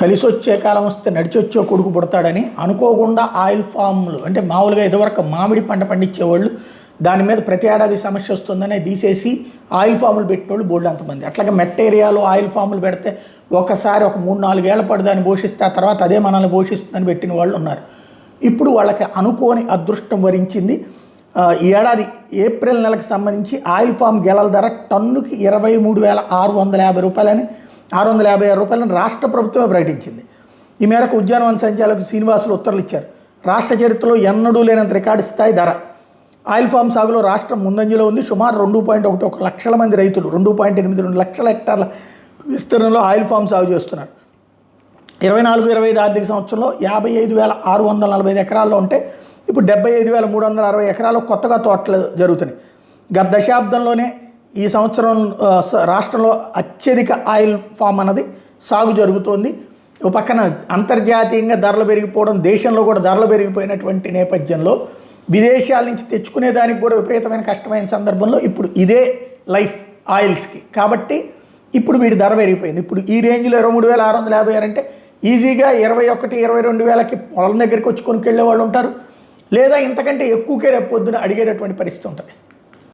కలిసొచ్చే కాలం వస్తే నడిచొచ్చే కొడుకు పుడతాడని అనుకోకుండా ఆయిల్ ఫామ్లు అంటే మామూలుగా ఇదివరకు మామిడి పంట పండించేవాళ్ళు దాని మీద ప్రతి ఏడాది సమస్య వస్తుందనే తీసేసి ఆయిల్ ఫాములు పెట్టిన వాళ్ళు బోల్డ్ అంతమంది. అట్లాగే మెట్ట ఏరియాలో ఆయిల్ ఫాములు పెడితే ఒకసారి ఒక 3-4 ఏళ్ల పాటు దాన్ని పోషిస్తే ఆ తర్వాత అదే మనల్ని పోషిస్తుందని పెట్టిన వాళ్ళు ఉన్నారు. ఇప్పుడు వాళ్ళకి అనుకోని అదృష్టం వరించింది. ఈ ఏడాది ఏప్రిల్ నెలకు సంబంధించి ఆయిల్ ఫామ్ గెలల ధర టన్నుకి 23,650 రూపాయలని 656 రూపాయలని రాష్ట్ర ప్రభుత్వమే ప్రకటించింది. ఈ మేరకు ఉద్యానవన సంచాలకులు శ్రీనివాసులు ఉత్తర్వులు ఇచ్చారు. రాష్ట్ర చరిత్రలో ఎన్నడూ లేనంత రికార్డు స్థాయి ధర. ఆయిల్ ఫామ్ సాగులో రాష్ట్రం ముందంజలో ఉంది. సుమారు 2.11 లక్షల మంది రైతులు 2.82 లక్షల హెక్టార్ల విస్తీర్ణంలో ఆయిల్ ఫామ్ సాగు చేస్తున్నారు. 24-25 ఆర్థిక సంవత్సరంలో 55,645 ఎకరాల్లో ఉంటే ఇప్పుడు 75,360 ఎకరాల్లో కొత్తగా తోటలు జరుగుతున్నాయి. గత దశాబ్దంలోనే ఈ సంవత్సరం రాష్ట్రంలో అత్యధిక ఆయిల్ ఫామ్ అన్నది సాగు జరుగుతోంది. ఓ పక్కన అంతర్జాతీయంగా ధరలు పెరిగిపోవడం, దేశంలో కూడా ధరలు పెరిగిపోయినటువంటి నేపథ్యంలో విదేశాల నుంచి తెచ్చుకునే దానికి కూడా విపరీతమైన కష్టమైన సందర్భంలో ఇప్పుడు ఇదే లైఫ్ ఆయిల్స్కి. కాబట్టి ఇప్పుడు వీడి ధర పెరిగిపోయింది. ఇప్పుడు ఈ రేంజ్లో 23,656 అంటే ఈజీగా 21-22 పొలం దగ్గరికి వచ్చి కొనుక్కెళ్ళే వాళ్ళు ఉంటారు, లేదా ఇంతకంటే ఎక్కువకే రేపు పొద్దున అడిగేటటువంటి పరిస్థితి ఉంటుంది.